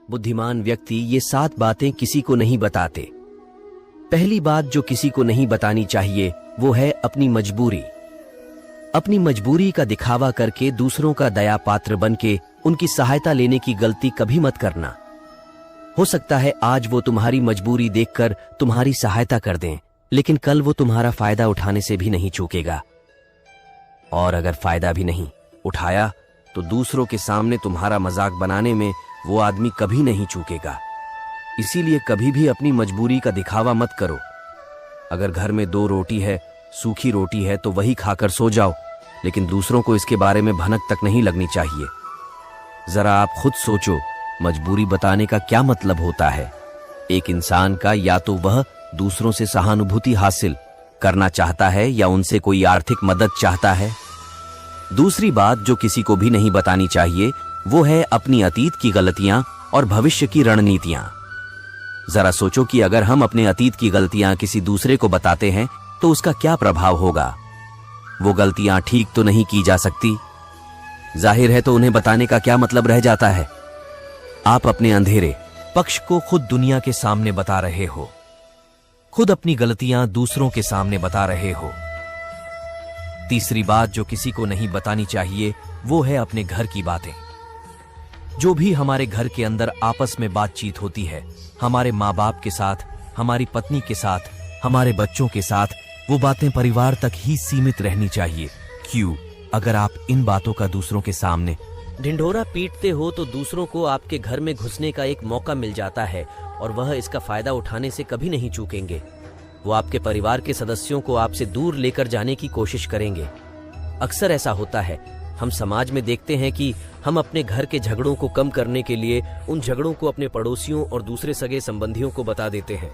बुद्धिमान व्यक्ति ये 7 बातें किसी को नहीं बताते। पहली बात जो किसी को नहीं बतानी चाहिए वो है अपनी मजबूरी। अपनी मजबूरी का दिखावा करके दूसरों का दया पात्र बनके उनकी सहायता लेने की गलती कभी मत करना। हो सकता है आज वो तुम्हारी मजबूरी देखकर तुम्हारी सहायता कर दें, लेकिन कल वो तुम्हारा फायदा उठाने से भी नहीं चूकेगा। और अगर फायदा भी नहीं उठाया तो दूसरों के सामने तुम्हारा मजाक बनाने में वो आदमी कभी नहीं चूकेगा। इसीलिए कभी भी अपनी मजबूरी का दिखावा मत करो। अगर घर में 2 रोटी है, सूखी रोटी है, तो वही खाकर सो जाओ, लेकिन दूसरों को इसके बारे में भनक तक नहीं लगनी चाहिए। जरा आप खुद सोचो, मजबूरी बताने का क्या मतलब होता है। एक इंसान का या तो वह दूसरों से सहानुभूति हासिल करना चाहता है या उनसे कोई आर्थिक मदद चाहता है। दूसरी बात जो किसी को भी नहीं बतानी चाहिए वो है अपनी अतीत की गलतियां और भविष्य की रणनीतियां। जरा सोचो कि अगर हम अपने अतीत की गलतियां किसी दूसरे को बताते हैं तो उसका क्या प्रभाव होगा। वो गलतियां ठीक तो नहीं की जा सकती, जाहिर है, तो उन्हें बताने का क्या मतलब रह जाता है। आप अपने अंधेरे पक्ष को खुद दुनिया के सामने बता रहे हो, खुद अपनी गलतियां दूसरों के सामने बता रहे हो। तीसरी बात जो किसी को नहीं बतानी चाहिए वो है अपने घर की बातें। जो भी हमारे घर के अंदर आपस में बातचीत होती है, हमारे माँ बाप के साथ, हमारी पत्नी के साथ, हमारे बच्चों के साथ, वो बातें परिवार तक ही सीमित रहनी चाहिए। क्यों? अगर आप इन बातों का दूसरों के सामने ढिंढोरा पीटते हो तो दूसरों को आपके घर में घुसने का एक मौका मिल जाता है और वह इसका फायदा उठाने से कभी नहीं चूकेंगे। वो आपके परिवार के सदस्यों को आपसे दूर लेकर जाने की कोशिश करेंगे। अक्सर ऐसा होता है, हम समाज में देखते हैं कि हम अपने घर के झगड़ों को कम करने के लिए उन झगड़ों को अपने पड़ोसियों और दूसरे सगे संबंधियों को बता देते हैं,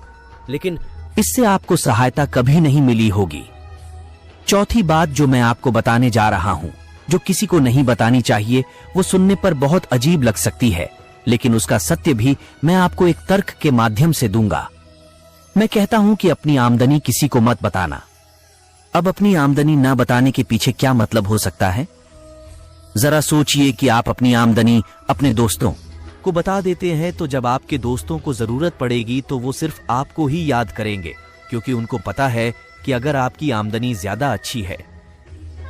लेकिन इससे आपको सहायता कभी नहीं मिली होगी। चौथी बात जो मैं आपको बताने जा रहा हूं, जो किसी को नहीं बतानी चाहिए, वो सुनने पर बहुत अजीब लग सकती है, लेकिन उसका सत्य भी मैं आपको एक तर्क के माध्यम से दूंगा। मैं कहता हूं कि अपनी आमदनी किसी को मत बताना। अब अपनी आमदनी ना बताने के पीछे क्या मतलब हो सकता है? जरा सोचिए कि आप अपनी आमदनी अपने दोस्तों को बता देते हैं तो जब आपके दोस्तों को जरूरत पड़ेगी तो वो सिर्फ आपको ही याद करेंगे, क्योंकि उनको पता है कि अगर आपकी आमदनी ज्यादा अच्छी है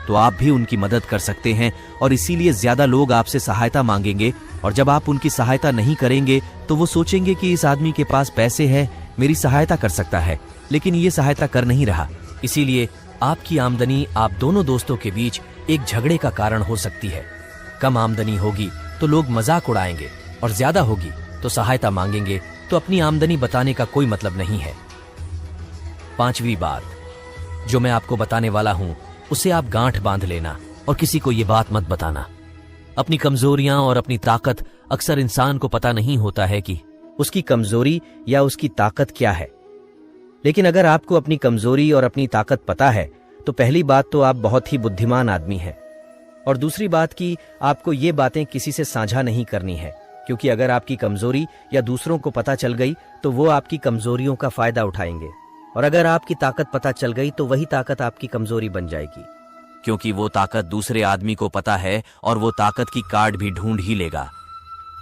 तो आप भी उनकी मदद कर सकते हैं और इसीलिए ज्यादा लोग आपसे सहायता मांगेंगे। और जब आप उनकी सहायता नहीं करेंगे तो वो सोचेंगे कि इस आदमी के पास पैसे हैं, मेरी सहायता कर सकता है, लेकिन ये सहायता कर नहीं रहा। इसीलिए आपकी आमदनी आप दोनों दोस्तों के बीच एक झगड़े का कारण हो सकती है। कम आमदनी होगी तो लोग मजाक उड़ाएंगे और ज्यादा होगी तो सहायता मांगेंगे, तो अपनी आमदनी बताने का कोई मतलब नहीं है। पांचवी बात जो मैं आपको बताने वाला हूं उसे आप गांठ बांध लेना और किसी को ये बात मत बताना। अपनी कमजोरियां और अपनी ताकत अक्सर इंसान को पता नहीं होता है कि उसकी कमजोरी या उसकी ताकत क्या है। लेकिन अगर आपको अपनी कमजोरी और अपनी ताकत पता है तो पहली बात तो आप बहुत ही बुद्धिमान आदमी हैं, और दूसरी बात कि आपको ये बातें किसी से साझा नहीं करनी है, क्योंकि अगर आपकी कमजोरी या दूसरों को पता चल गई तो वो आपकी कमजोरियों का फायदा उठाएंगे, और अगर आपकी ताकत पता चल गई तो वही ताकत आपकी कमजोरी बन जाएगी, क्योंकि वो ताकत दूसरे आदमी को पता है और वो ताकत की कार्ड भी ढूंढ ही लेगा।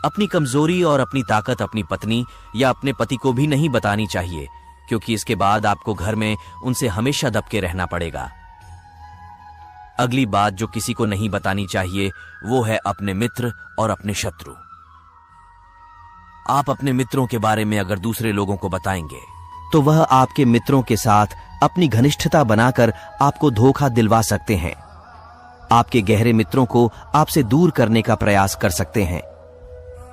अपनी कमजोरी और अपनी ताकत अपनी पत्नी या अपने पति को भी नहीं बतानी चाहिए, क्योंकि इसके बाद आपको घर में उनसे हमेशा दबके रहना पड़ेगा। अगली बात जो किसी को नहीं बतानी चाहिए वो है अपने मित्र और अपने शत्रु। आप अपने मित्रों के बारे में अगर दूसरे लोगों को बताएंगे तो वह आपके मित्रों के साथ अपनी घनिष्ठता बनाकर आपको धोखा दिलवा सकते हैं। आपके गहरे मित्रों को आपसे दूर करने का प्रयास कर सकते हैं।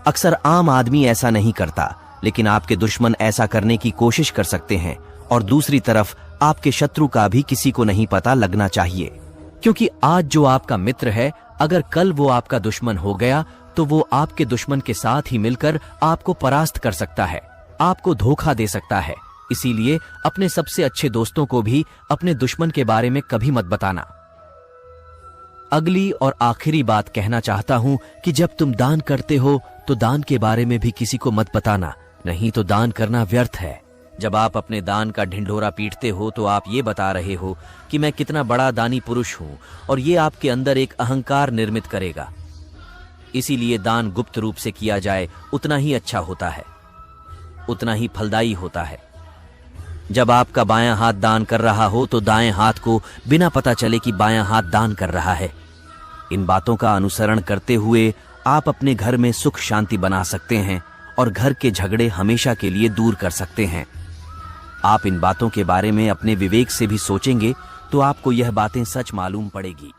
अक्सर आम आदमी ऐसा नहीं करता, लेकिन आपके दुश्मन ऐसा करने की कोशिश कर सकते हैं, और दूसरी तरफ आपके शत्रु का भी किसी को नहीं पता लगना चाहिए, क्योंकि आज जो आपका मित्र है अगर कल वो आपका दुश्मन हो गया तो वो आपके दुश्मन के साथ ही मिलकर आपको परास्त कर सकता है, आपको धोखा दे सकता है। इसीलिए अपने सबसे अच्छे दोस्तों को भी अपने दुश्मन के बारे में कभी मत बताना। अगली और आखिरी बात कहना चाहता हूं कि जब तुम दान करते हो तो दान के बारे में भी किसी को मत बताना, नहीं तो दान करना व्यर्थ है। जब आप अपने दान का ढिंढोरा पीटते हो तो आप ये बता रहे हो कि मैं कितना बड़ा दानी पुरुष हूं, और ये आपके अंदर एक अहंकार निर्मित करेगा। इसीलिए दान गुप्त रूप से किया जाए उतना ही अच्छा होता है, उतना ही फलदायी होता है। जब आपका बायां हाथ दान कर रहा हो तो दाएं हाथ को बिना पता चले कि बायां हाथ दान कर रहा है। इन बातों का अनुसरण करते हुए आप अपने घर में सुख शांति बना सकते हैं और घर के झगड़े हमेशा के लिए दूर कर सकते हैं। आप इन बातों के बारे में अपने विवेक से भी सोचेंगे तो आपको यह बातें सच मालूम पड़ेगी।